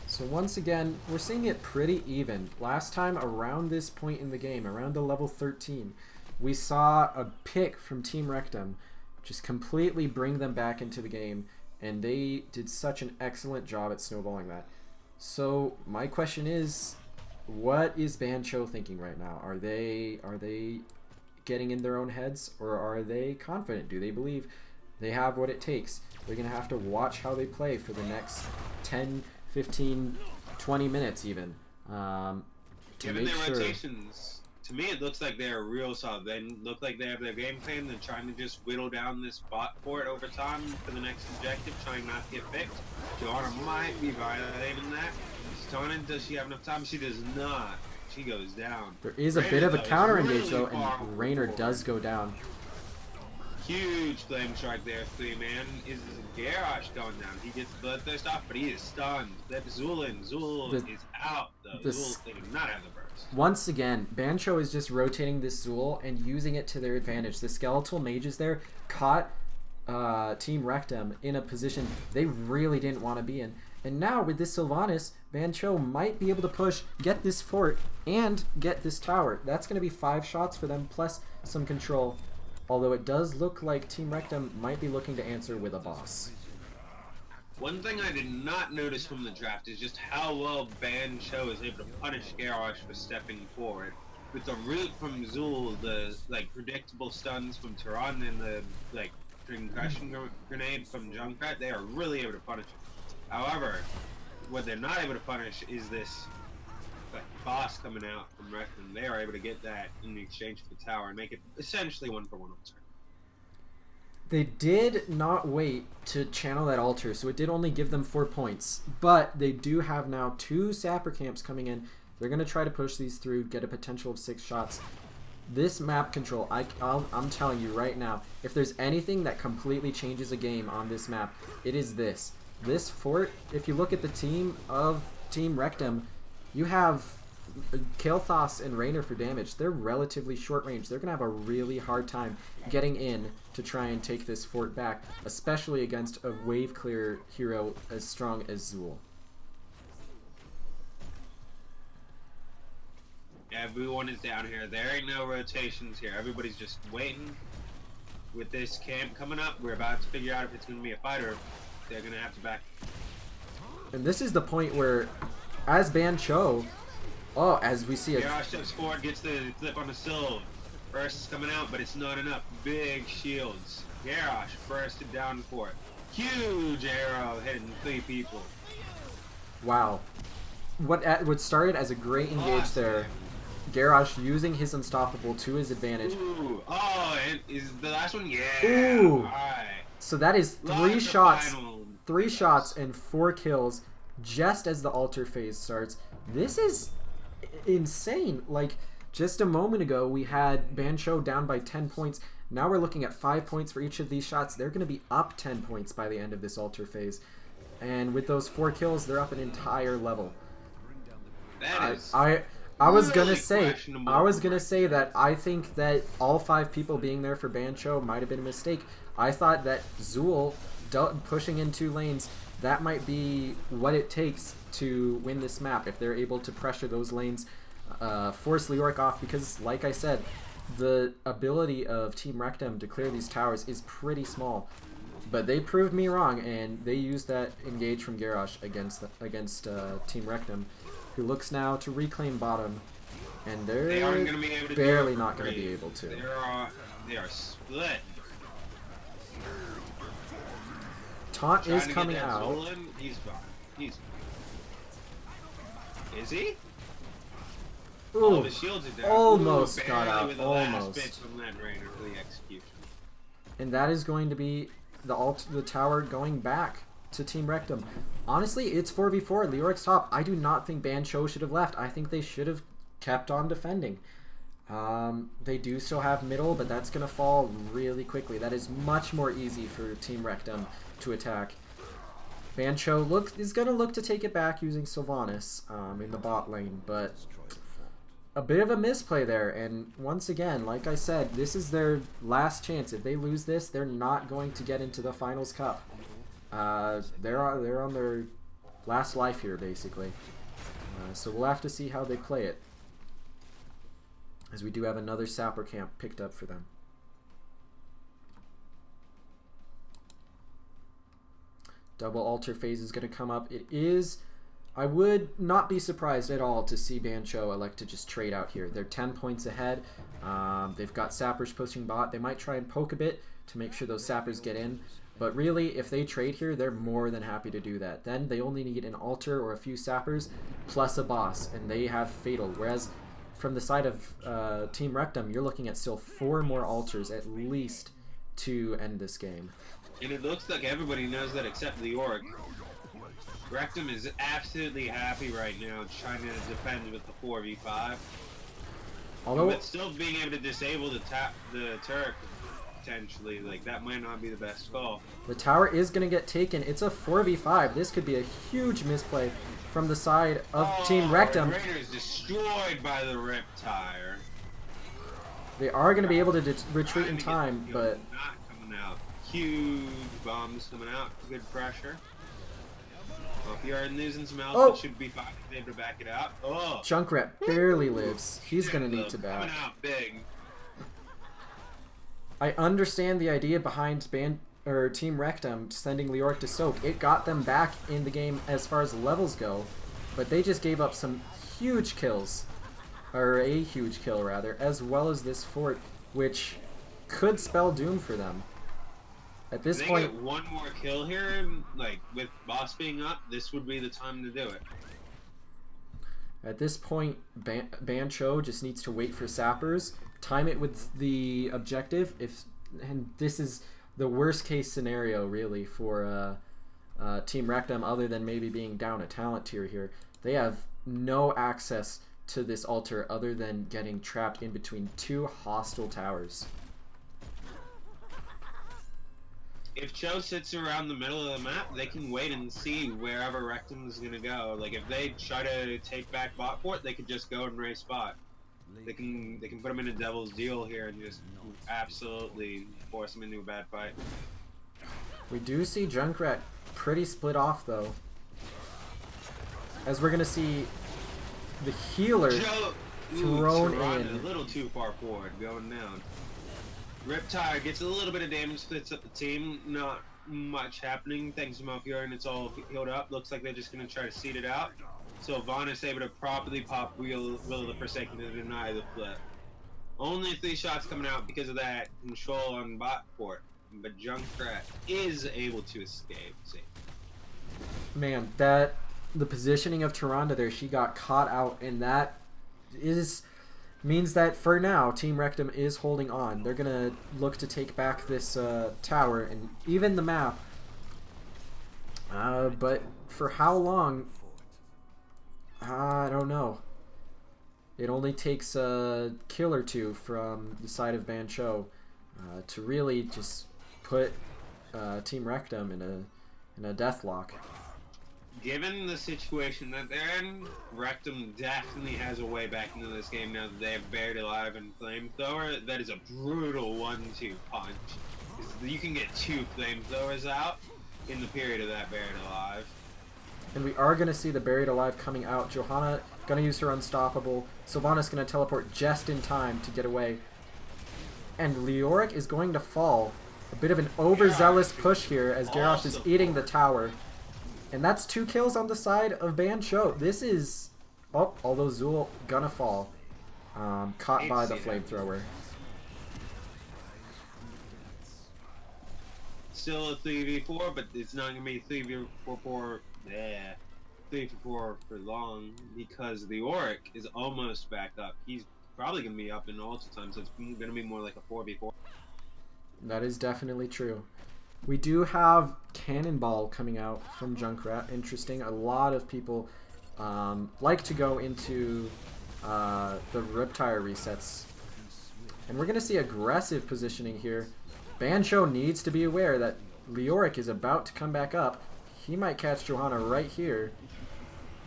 So once again, we're seeing it pretty even. Last time around this point in the game, around the level 13, we saw a pick from Team Rekt'Em just completely bring them back into the game, and they did such an excellent job at snowballing that. So my question is, what is Ban Cho thinking right now? Are they getting in their own heads, or are they confident? Do they believe they have what it takes? They're going to have to watch how they play for the next 10, 15, 20 minutes even. Given their rotations, to me it looks like they're real solid. They look like they have their game plan. They're trying to just whittle down this bot fort over time for the next objective, trying not to get picked. Joanna might be violating that. Stana, does she have enough time? She does not. She goes down. There is a bit of a counter engage though, and Raynor does go down. Huge flame strike there, 3-man. Is Garrosh going down? He gets Bloodthirst off, but he is stunned. That's Zul in. Zul is out, though. Zul, they do not have the burst. Once again, Ban Cho is just rotating this Zul and using it to their advantage. The skeletal mages there caught Team Rekt'Em in a position they really didn't want to be in. And now with this Sylvanas, Ban Cho might be able to push, get this fort, and get this tower. That's going to be 5 shots for them, plus some control. Although it does look like Team Rekt'Em might be looking to answer with a boss. One thing I did not notice from the draft is just how well Ban Cho is able to punish Garrosh for stepping forward. With the root from Zul, the predictable stuns from Tehran, and the concussion grenade from Junkrat, they are really able to punish him. However, what they're not able to punish is this boss coming out from Rekt'Em. They are able to get that in exchange for the tower and make it essentially 1-for-1 altar. They did not wait to channel that altar, so it did only give them 4 points. But they do have now 2 sapper camps coming in. They're going to try to push these through, get a potential of 6 shots. This map control, I'm telling you right now, if there's anything that completely changes a game on this map, it is this. This fort, if you look at the team of Team Rekt'Em, you have Kael'thas and Raynor for damage. They're relatively short range. They're going to have a really hard time getting in to try and take this fort back, especially against a wave clear hero as strong as Zul. Everyone is down here. There ain't no rotations here. Everybody's just waiting. With this camp coming up, we're about to figure out if it's going to be a fight or if they're going to have to back. And this is the point where, as Ban Cho, as we see it. Garrosh steps forward, gets the flip on the Sylve. Burst is coming out, but it's not enough. Big shields. Garrosh bursted down for it. Huge arrow hitting 3 people. Wow. What started as a great engage there, Garrosh using his unstoppable to his advantage. Ooh. Oh, and is the last one? Yeah. Ooh. All right. So that is 3 shots. 3 shots and 4 kills just as the altar phase starts. This is insane. Like, just a moment ago we had Ban Cho down by 10 points. Now we're looking at 5 points for each of these shots. They're going to be up 10 points by the end of this altar phase. And with those 4 kills, they're up an entire level. I was gonna say that I think that all 5 people being there for Ban Cho might have been a mistake. I thought that Zul pushing in 2 lanes, that might be what it takes to win this map if they're able to pressure those lanes, force Leoric off, because like I said, the ability of Team Rekt'Em to clear these towers is pretty small. But they proved me wrong, and they used that engage from Garrosh against Team Rekt'Em, who looks now to reclaim bottom, and they aren't going to be able to barely not going to be able to. They are split. Taunt is coming out. He's fine. He's fine. Is he? Ooh, all the shields are down. Almost got out. With the almost. last bits from that Raynor for the execution. And that is going to be the tower going back to Team Rekt'Em. Honestly, it's 4v4. Leoric's top. I do not think Ban Cho should have left. I think they should have kept on defending. They do still have middle, but that's going to fall really quickly. That is much more easy for Team Rekt'Em to attack. Ban Cho is going to look to take it back using Sylvanas in the bot lane, but a bit of a misplay there. And once again, like I said, this is their last chance. If they lose this, they're not going to get into the Finals Cup. They're on their last life here, basically. So we'll have to see how they play it, as we do have another sapper camp picked up for them. Double altar phase is going to come up. It is I would not be surprised at all to see Ban Cho elect to just trade out here. They're 10 points ahead. They've got sappers pushing bot. They might try and poke a bit to make sure those sappers get in. But really, if they trade here, they're more than happy to do that. Then they only need an altar or a few sappers plus a boss, and they have Fatal. Whereas from the side of Team Rekt'Em, you're looking at still 4 more altars at least to end this game. And it looks like everybody knows that except the Orc. Rekt'Em is absolutely happy right now trying to defend with the 4v5. Although, but still being able to disable the turret potentially, like that might not be the best call. The tower is going to get taken. It's a 4v5. This could be a huge misplay from the side of Team Rekt'Em. Raider is destroyed by the Lothair. They are going to be able to retreat in time, but not coming out. Huge bombs coming out. Good pressure. Well, if you're losing some health, it should be fine. Able to back it out. Oh, Junkrat barely lives. He's going to need to back. Coming out big. I understand the idea behind Team Rekt'Em sending Leoric to soak. It got them back in the game as far as levels go, but they just gave up some huge kills, or a huge kill rather, as well as this fort, which could spell doom for them. At this point, get one more kill here, like with boss being up, this would be the time to do it. At this point, Ban Cho just needs to wait for sappers, time it with the objective. And this is the worst case scenario really for Team Rekt'Em, other than maybe being down a talent tier here. They have no access to this altar other than getting trapped in between 2 hostile towers. If Cho sits around the middle of the map, they can wait and see wherever Rekt'Em is gonna go. Like if they try to take back bot fort, they could just go and race bot. They can put him in a devil's deal here and just absolutely force him into a bad fight. We do see Junkrat pretty split off though, as we're gonna see the healer thrown in. A little too far forward, going down. Riptide gets a little bit of damage, splits up the team. Not much happening thanks to Malfure, and it's all healed up. Looks like they're just going to try to seed it out. So Vaughn is able to properly pop Will of the Forsaken to deny the flip. Only 3 shots coming out because of that control on bot fort. But Junkrat is able to escape. Man, the positioning of Tyrande there, she got caught out, and that means that for now, Team Rekt'Em is holding on. They're going to look to take back this tower and even the map. But for how long? I don't know. It only takes a kill or 2 from the side of Ban Cho to really just put Team Rekt'Em in a deathlock. Given the situation that they're in, Rekt'Em definitely has a way back into this game now that they have Buried Alive and Flamethrower. That is a brutal 1-2 punch. You can get 2 Flamethrowers out in the period of that Buried Alive. And we are going to see the Buried Alive coming out. Johanna going to use her Unstoppable. Sylvanas going to teleport just in time to get away. And Leoric is going to fall. A bit of an overzealous push here as Garrosh is eating the tower. And that's 2 kills on the side of Ban Cho. This is... Oh, although Zul gonna fall. Caught by the Flamethrower. Still a 3v4, but it's not going to be 3v4 for long because the Auric is almost back up. He's probably going to be up in ulti time, so it's going to be more like a 4v4. That is definitely true. We do have Cannonball coming out from Junkrat. Interesting. A lot of people like to go into the Riptire resets. And we're going to see aggressive positioning here. Ban Cho needs to be aware that Leoric is about to come back up. He might catch Johanna right here.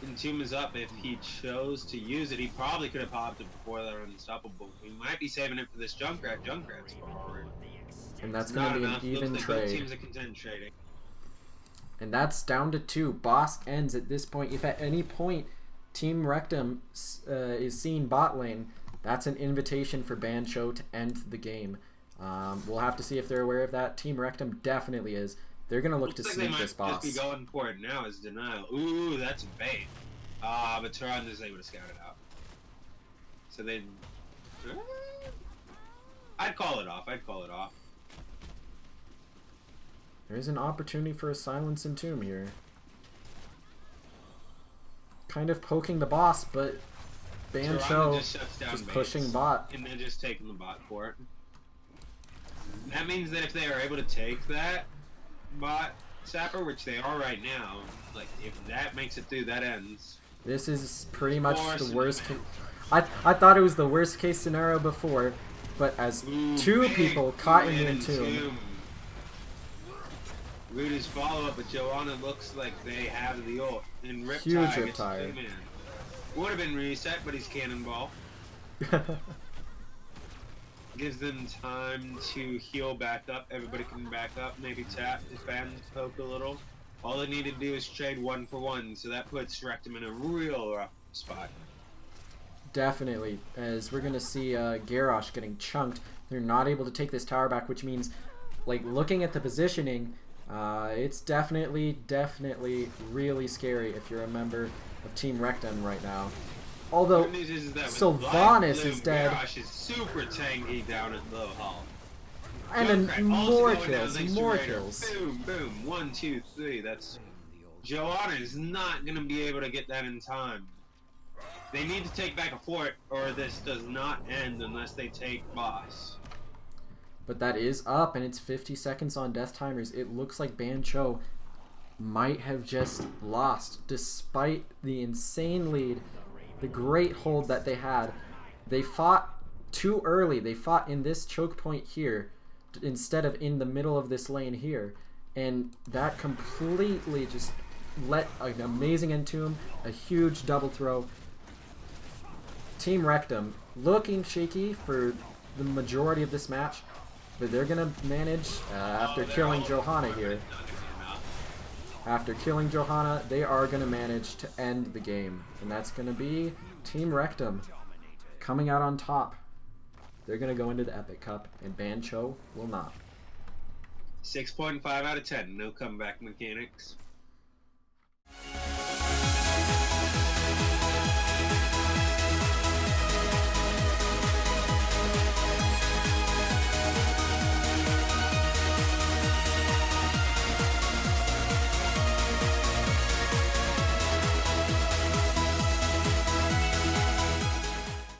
Entomb is up. If he chose to use it, he probably could have popped it before they're unstoppable. He might be saving it for this Junkrat. Junkrat's forward. And that's going to be an even trade. Both teams are content trading. And that's down to 2. Boss ends at this point. If at any point Team Rekt'Em is seeing bot lane, that's an invitation for Ban Cho to end the game. We'll have to see if they're aware of that. Team Rekt'Em definitely is. They're gonna look to Looks like they sneak might this boss. just be going for it now as denial. Ooh, that's a bait. But Tehran is able to scout it out. So they... I'd call it off. I'd call it off. There's an opportunity for a silence and tomb here. Kind of poking the boss, but Ban Cho just pushing bot. And then just taking the bot for it. That means that if they are able to take that bot sapper, which they are right now, like if that makes it through, that ends. This is pretty much the worst case. I thought it was the worst case scenario before, but as two people caught in the entomb. Rudy's follow-up, but Joanna looks like they have the ult. And Riptide Huge gets the Riptide. man. Would have been reset, but he's cannonball. Gives them time to heal back up. Everybody can back up. Maybe tap his band poke a little. All they need to do is trade 1 for 1, so that puts Rekt'Em in a real rough spot. Definitely, as we're gonna see Garrosh getting chunked. They're not able to take this tower back, which means, like, looking at the positioning, it's definitely really scary if you're a member of Team Rekt'Em right now. Although Good news is that with Sylvanas Light is Blue, dead, Garrosh is super tanky down at low hull. and then Junkrat more also going down kills, thanks to more Raider. kills. Boom, boom, 1, 2, 3. That's Joanna is not gonna be able to get that in time. They need to take back a fort, or this does not end unless they take boss. But that is up, and it's 50 seconds on death timers. It looks like Ban Cho might have just lost, despite the insane lead, the great hold that they had. They fought too early. They fought in this choke point here, instead of in the middle of this lane here. And that completely just let an amazing entomb, a huge double throw. Team Rekt'Em looking shaky for the majority of this match, but they're gonna manage after killing Johanna here. After killing Johanna, they are gonna manage to end the game, and that's gonna be Team Rekt'Em coming out on top. They're gonna go into the Epic Cup, and Ban Cho will not. 6.5 out of 10. No comeback mechanics.